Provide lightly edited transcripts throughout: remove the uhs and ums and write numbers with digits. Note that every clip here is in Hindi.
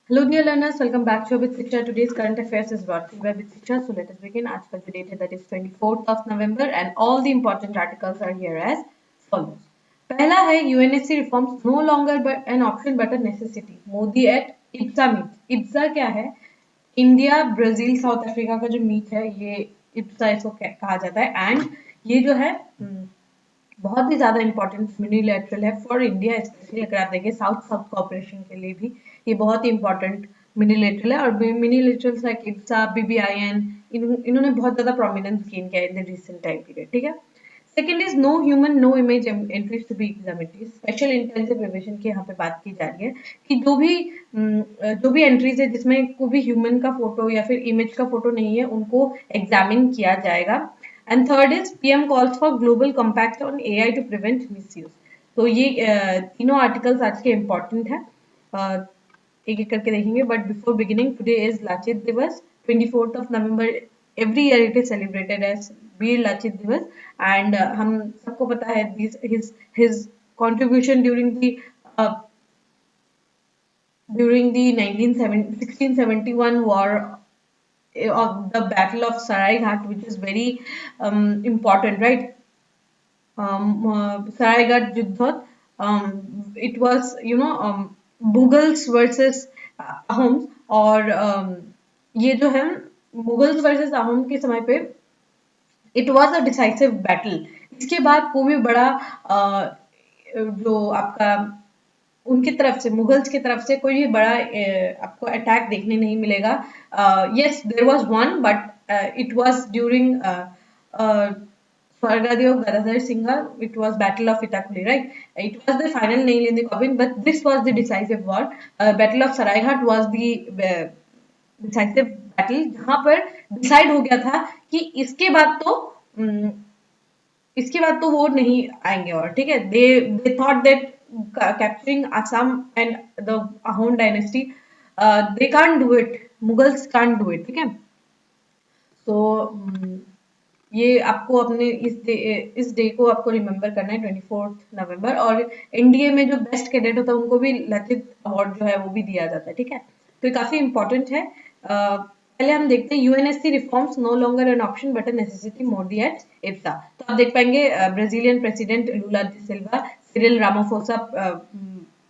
Hello dear learners, welcome back to With Shiksha. Today's current affairs is brought to you by With Shiksha. So let us begin. आज का जो date है that is 24th of November and all the important articles are here as follows. पहला है UNSC reforms no longer but an option but a necessity. Modi at IBSA meet. IBSA क्या है? इंडिया ब्राजील साउथ अफ्रीका का जो मीट है ये IBSA इसको कहा जाता है एंड ये जो है बहुत ही ज्यादा इंपॉर्टेंट यूनिलैटरल है फॉर इंडिया स्पेशली अगर आप देखें साउथ साउथ कोऑपरेशन के लिए भी ये बहुत ही इंपॉर्टेंट मिनीलेटरल है और मिनीलेटरल लाइक इब्सा बीबीआईएन इन्होंने बहुत ज्यादा प्रोमिनेंस गेन किया in the recent time period ठीक है second is no human no image entries to be examinated special intensive revision की यहाँ पे बात की जा रही है कि जो भी एंट्रीज है जिसमें कोई भी ह्यूमन का फोटो या फिर इमेज का फोटो नहीं है उनको एग्जामिन किया जाएगा and third is PM calls for global compact on AI to prevent misuse तो ये तीनों आर्टिकल्स आज के इम्पोर्टेंट है एक एक करके देखेंगे but before beginning today is Lachit दिवस 24th of November every year it is celebrated as वीर लाचित दिवस एंड हम सबको पता है his contribution during the 1671 war of the Battle of Saraighat, which is very important, right? Saraighat Yuddha. It was, Mughals versus Ahoms और ये जो है मुगल्स वर्सेस अहोम के समय पे it was a decisive battle इसके बाद कोई भी बड़ा जो आपका उनकी तरफ से मुगल्स की तरफ से कोई भी बड़ा आपको अटैक देखने नहीं मिलेगा yes there was one but it was during Swargadev Gadadhar Singha, it was Battle of Itakuli, right? It was the final nail in the coffin, but this was the decisive war. Battle of Saraighat was the decisive battle, जहाँ पर डिसाइड हो गया था कि इसके बाद तो वो नहीं आएंगे और ठीक है they thought that capturing Assam and the Ahom dynasty they can't do it Mughals can't do it ठीक है तो ये आपको अपने इस डे को आपको रिमेम्बर करना है 24th नवंबर और एनडीए में जो बेस्ट कैडेट होता है उनको भी लचित अवार्ड जो है वो भी दिया जाता है ठीक है तो ये काफी इंपॉर्टेंट है पहले हम देखते हैं UNSC reforms no longer an option but a necessity Modi at IBSA तो आप देख पाएंगे Brazilian president Lula da Silva Cyril Ramaphosa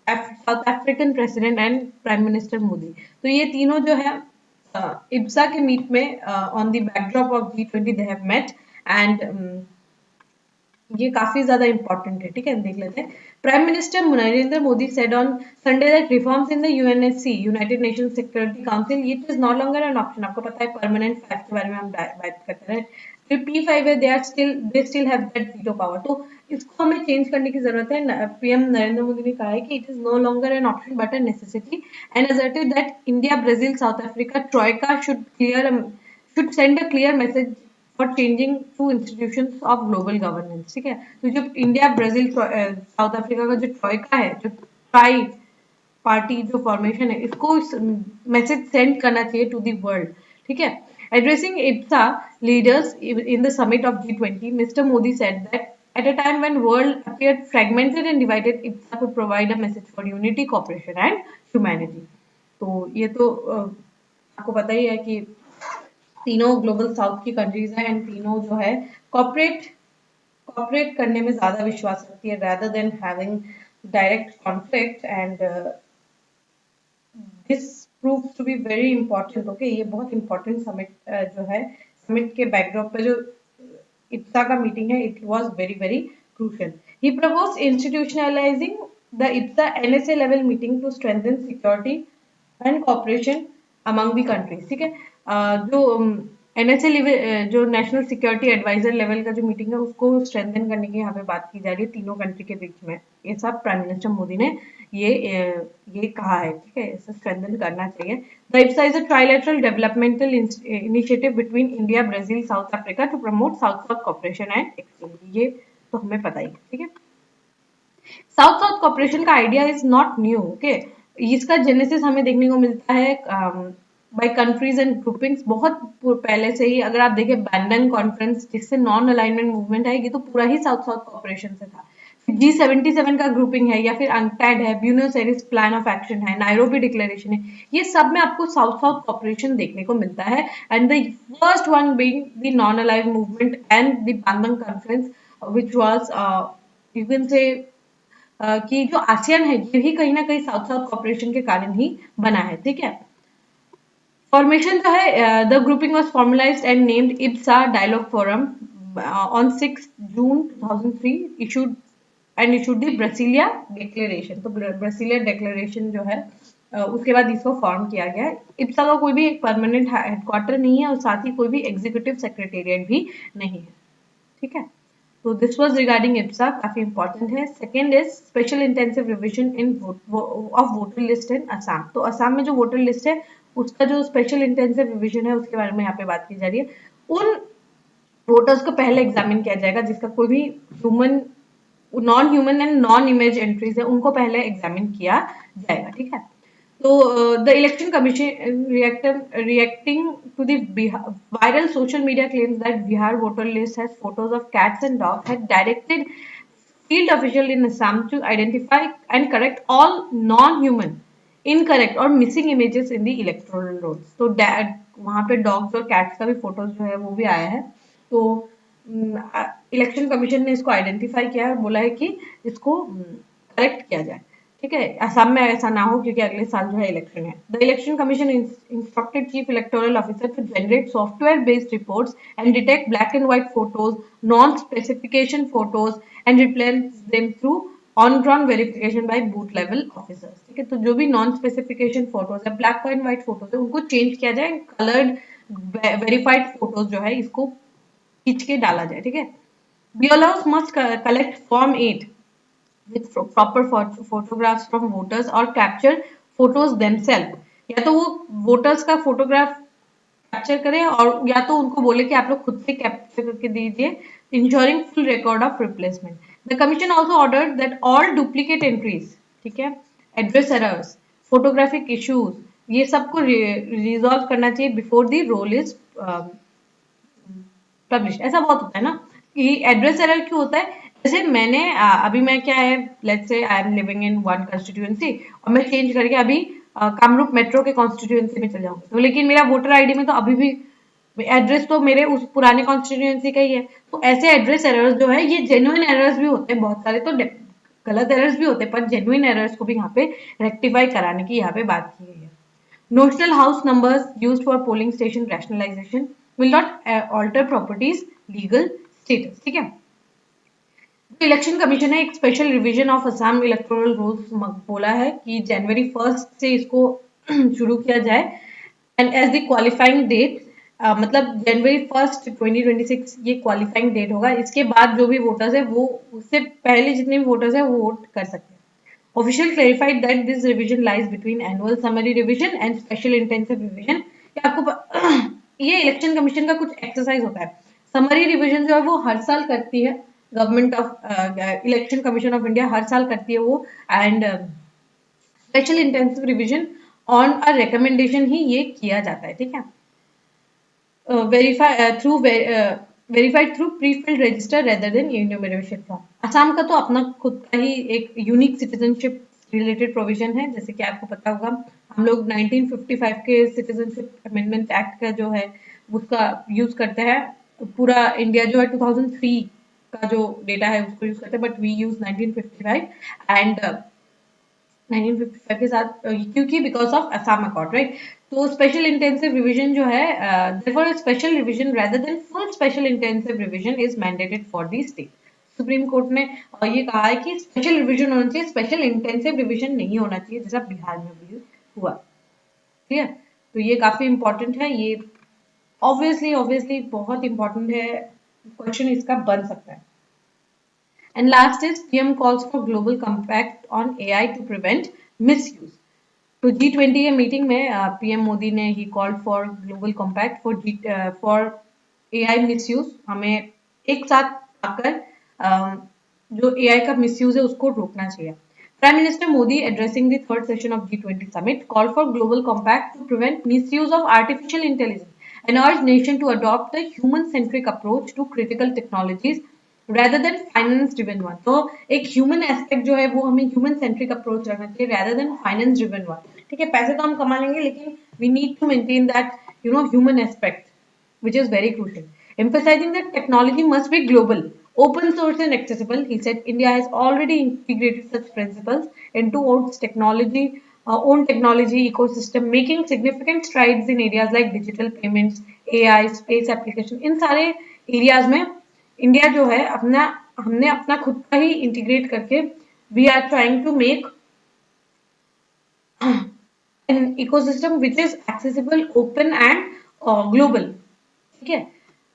South African president and prime minister Modi तो ये तीनों जो है IBSA के मीट में on the backdrop of G20 they have met and ये काफी ज्यादा इंपॉर्टेंट है ठीक है देख लेते हैं prime minister Narendra Modi said on Sunday that reforms in the UNSC United Nations Security Council it is no longer an option आपको पता है परमानेंट फैक्ट के बारे में हम बात करते हैं जो P5 है they still have that veto power तो इसको हमें चेंज करने की जरूरत है पीएम नरेंद्र मोदी ने कहा है कि it is no longer an option but a necessity and asserted that India, Brazil, South Africa troika should send a clear message for changing two institutions of global governance ठीक है तो जो इंडिया ब्राजील साउथ अफ्रीका का जो ट्रॉइका है जो ट्राई पार्टी जो फॉर्मेशन है इसको मैसेज सेंड करना चाहिए टू द वर्ल्ड ठीक है addressing IBSA leaders in the summit of G20 Mr. Modi said that at a time when world appeared fragmented and divided IBSA could provide a message for unity cooperation and humanity तो ये तो आपको पता ही है कि तीनों ग्लोबल साउथ की कंट्रीज हैं एंड तीनों जो है कॉपरेट करने में ज्यादा विश्वास रखती है rather than having direct conflict and this proves to be very important okay ये बहुत important समिट जो है समिट के बैकड्रॉप पे जो IBSA का मीटिंग है it was very very crucial he proposed institutionalizing the IBSA NSA level meeting to strengthen security and cooperation among the countries ठीक है जो NSA लेवल जो नेशनल सिक्योरिटी एडवाइजर लेवल का जो मीटिंग है उसको स्ट्रेंथन करने की यहाँ पे बात की जा रही है तीनों कंट्री के बीच में ये सब प्राइम मिनिस्टर मोदी ने ये कहा है ठीक है इसे स्ट्रेंथन करना चाहिए the IBSA is a trilateral developmental initiative between India Brazil South Africa to promote South South cooperation and exchange ये तो हमें पता ही ठीक है साउथ साउथ कॉपरेशन का idea is not new okay इसका जेनेसिस हमें देखने को मिलता है बाय कंट्रीज एंड ग्रुपिंग्स बहुत पहले से ही अगर आप देखें बैंडन कॉन्फ्रेंस जिससे नॉन अलाइनमेंट मूवमेंट है ये तो पूरा ही साउथ साउथ कॉपरेशन से था G77 का ग्रुपिंग है, या फिर अंक्टैड है, Buenos Aires plan of action है, नायरोबी डिक्लेरेशन है, ये सब में आपको साउथ साउथ कॉपरेशन देखने को मिलता है। And the first one being the non अलाइव movement and the Bandung conference, which was you can say कि जो आसियान है ये भी कहीं ना कहीं साउथ साउथ कॉपरेशन के कारण ही बना है, ठीक है। फॉर्मेशन जो है, the grouping was formalised and named IBSA dialogue forum on 6 June 2003, issued and issued the Brasilia declaration. तो ब्रासिलिया डिक्लेरेशन जो है उसके बाद इसको फॉर्म किया गया है। इब्सा का कोई भी एक परमानेंट हेडक्वार्टर नहीं है और साथ ही कोई भी एग्जीक्यूटिव सेक्रेटेरिएट भी नहीं है, ठीक है। तो दिस वाज रिगार्डिंग इप्सा, काफी इंपॉर्टेंट है। Second is special intensive revision in of voter list in Assam. तो असम में जो वोटर लिस्ट है उसका जो स्पेशल इंटेंसिव रिवीजन है उसके बारे में यहाँ पे बात की जा रही है। उन वोटर्स को पहले एग्जामिन किया जाएगा जिसका कोई भी human, non human and non image entries है उनको पहले एग्जामिन किया जाएगा, ठीक है। So the election commission reacting to the viral social media claims that Bihar voter list has photos of cats and dogs had directed field official in Assam to identify and correct all non-human, incorrect और missing images in the electoral rolls. तो वहाँ पे dogs और cats का भी photos जो है वो भी आया है। तो इलेक्शन कमीशन ने इसको आइडेंटिफाई किया है और बोला है कि इसको करेक्ट किया जाए, ठीक है। असम में ऐसा ना हो क्योंकि अगले साल जो है इलेक्शन है। The election commission instructed chief electoral officer to generate software based reports and detect black and white photos, non specification photos and replace them through on ground verification by booth level officers, ठीक है। तो जो भी नॉन स्पेसिफिकेशन फोटोज है, ब्लैक एंड व्हाइट फोटोज है, उनको चेंज किया जाए, कलर्ड वेरीफाइड फोटोज जो है इसको खींच के डाला जाए, ठीक है। BLOs must collect Form 8 with proper photographs from voters or capture photos themselves। या तो वो वोटर्स का फोटोग्राफ कैप्चर करें और या तो उनको बोले कि आप लोग खुद से कैप्चर करके दीजिए, ensuring full record of replacement. The commission also ordered that all duplicate entries, ठीक है, एड्रेस एरर्स, फोटोग्राफिक इश्यूज, ये सबको रिजॉल्व करना चाहिए before the roll is publish. ऐसा बहुत होता है ना कि एड्रेस एरर क्यों होता है, जैसे मैंने अभी मैं क्या है, let's say I am living in one constituency और मैं चेंज करके अभी कामरूप मेट्रो के कॉन्स्टिट्यूएंसी में चल जाऊंगी, तो लेकिन मेरा वोटर आईडी में तो अभी भी एड्रेस तो मेरे उस पुराने कॉन्स्टिट्यूएंसी का ही है। तो ऐसे एड्रेस एरर्स जो है ये जेन्युइन एरर्स भी होते हैं बहुत सारे, तो गलत एरर्स भी होते हैं, पर जेन्युइन एरर्स को भी यहाँ पे रेक्टिफाई कराने की यहाँ पे बात की गई है। Notional house numbers used for polling station rationalization will not alter properties legal status, ठीक है। इलेक्शन कमीशन ने एक special revision of Assam electoral rules बोला है कि जनवरी 1 से इसको शुरू किया जाए and as the qualifying date, मतलब जनवरी 1 2026 ये क्वालिफाइंग डेट होगा। इसके बाद जो भी वोटर्स है वो उससे पहले जितने भी वोटर्स है वो वोट कर सकते हैं। Official clarified that this revision lies between annual summary revision and special intensive revision। ये आपको ये इलेक्शन कमीशन का कुछ एक्सरसाइज होता है। समरी रिविजन जो है वो हर साल करती है government of election commission of India, हर साल करती है वो। And special intensive revision on a recommendation ही ये किया जाता है, ठीक है। Verified through pre filled register rather than enumeration form. Assam का तो अपना खुद का ही एक यूनिक सिटीजनशिप रिलेटेड प्रोविजन है, जैसे कि आपको पता होगा हम लोग 1955 के सिटीजनशिप अमेंडमेंट एक्ट का जो है उसका यूज करते हैं। पूरा इंडिया जो है 2003 का जो डेटा है उसको यूज करते हैं, बट वी यूज 1955 एंड 1955 के साथ क्योंकि because of Assam accord, right. तो स्पेशल इंटेंसिव रिवीजन जो है, therefore special revision rather than full special intensive revision is mandated for the state. Supreme court ने ये कहा है कि स्पेशल रिवीजन होना चाहिए, स्पेशल इंटेंसिव रिवीजन नहीं होना चाहिए, जैसा बिहार में भी हुआ, ठीक है। तो ये काफी इंपॉर्टेंट है, ये ऑब्वियसली बहुत इंपॉर्टेंट है, क्वेश्चन इसका बन सकता है। And last is PM calls for global compact on AI to prevent misuse। तो G20 के मीटिंग में पीएम मोदी ने he called for global compact for AI misuse. हमें एक साथ आकर जो एआई का मिसयूज है उसको रोकना चाहिए। Prime minister Modi addressing the third session of G20 summit call for global compact to prevent misuse of artificial intelligence and urged nation to adopt a human-centric approach to critical technologies rather than finance driven one. तो एक ह्यूमन एस्पेक्ट जो है वो हमें ह्यूमन सेंट्रिक अप्रोच रखना चाहिए rather than finance driven one. ठीक है, पैसे तो हम कमा लेंगे लेकिन we need to maintain that human aspect, which is very crucial. Emphasizing that technology must be global, open source and accessible, he said India has already integrated such principles into own technology ecosystem, making significant strides in areas like digital payments, AI, space application. इन सारे areas में इंडिया जो है हमने अपना खुद का ही इंटीग्रेट करके we are trying to make an ecosystem which is accessible, open and global. ठीक है.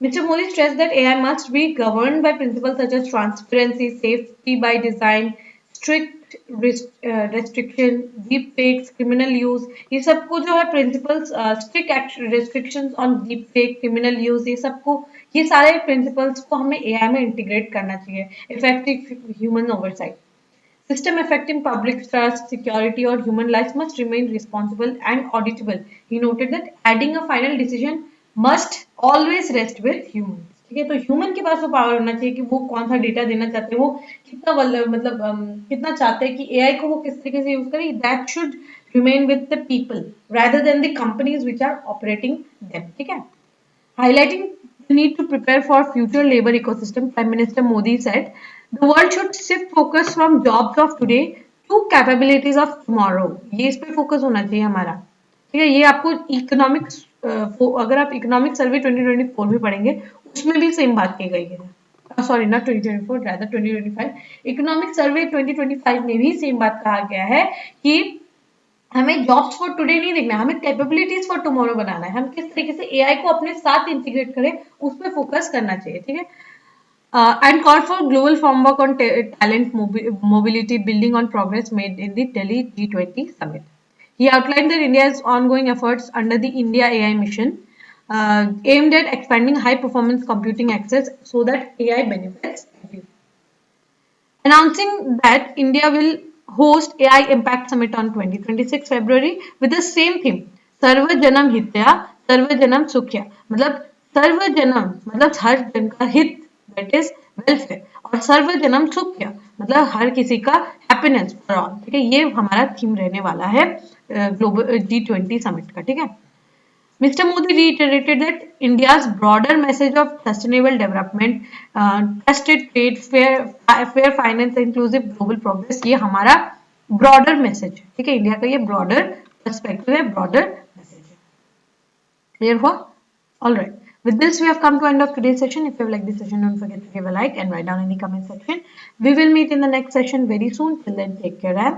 Mr. Modi stressed that AI must be governed by principles such as transparency, safety by design, strict restriction, deep fakes, criminal use. ये सबको जो है principles, strict restrictions on deep fake, criminal use, ये सारे principles को हमें AI में integrate करना चाहिए. Effective human oversight. System affecting public trust, security, or human lives must remain responsible and auditable. He noted that adding a final decision must always rest with humans. ठीक है, तो ह्यूमन के पास वो पावर होना चाहिए कि वो कौन सा डेटा देना चाहते हैं, वो कितना कितना चाहते हैं कि एआई को वो किस तरीके से यूज करे. That should remain with the people rather than the companies which are operating them. ठीक है. Highlighting the need to prepare for future labor ecosystem, Prime Minister Modi said, the world should shift focus from jobs of today to capabilities of tomorrow. ये इस पे फोकस होना चाहिए हमारा. ठीक है, ये आपको इकोनॉमिक्स, अगर आप इकोनॉमिक सर्वे 2024 भी पढ़ेंगे उसमें भी सेम बात की गई है. Sorry, not 2024, rather 2025. Economic survey 2025 में भी सेम बात कहा गया है कि हमें जॉब्स फॉर टुडे नहीं देखना है, हमें कैपेबिलिटीज फॉर टुमारो बनाना है. हम किस तरीके से एआई को अपने साथ इंटीग्रेट करें उस पर फोकस करना चाहिए. ठीक है. And called for global framework on talent mobility, building on progress made in the Delhi G20 summit. He outlined that India's ongoing efforts under the India AI mission aimed at expanding high-performance computing access so that AI benefits everyone. Announcing that India will host AI Impact Summit on 2026 February with the same theme, Sarva Janam Hitya, Sarva Janam Sukhya. मतलब सर्व जन्म मतलब हर जन का हित, दैट इज वेलफेयर, और सर्व जन्म सुख्य मतलब हर किसी का हैप्पीनेस फॉर ऑल. ठीक है, ये हमारा थीम रहने वाला है ग्लोबल G20 समिट का. ठीक है. Mr. Modi reiterated that India's broader message of sustainable development, trusted trade, fair finance, inclusive global progress, ये हमारा broader message है. ठीक है, इंडिया का ये broader perspective है, broader message है. Clear हुआ? All right. With this, we have come to end of today's session. If you have liked this session, don't forget to give a like and write down in the comment section. We will meet in the next session very soon. Till then, take care and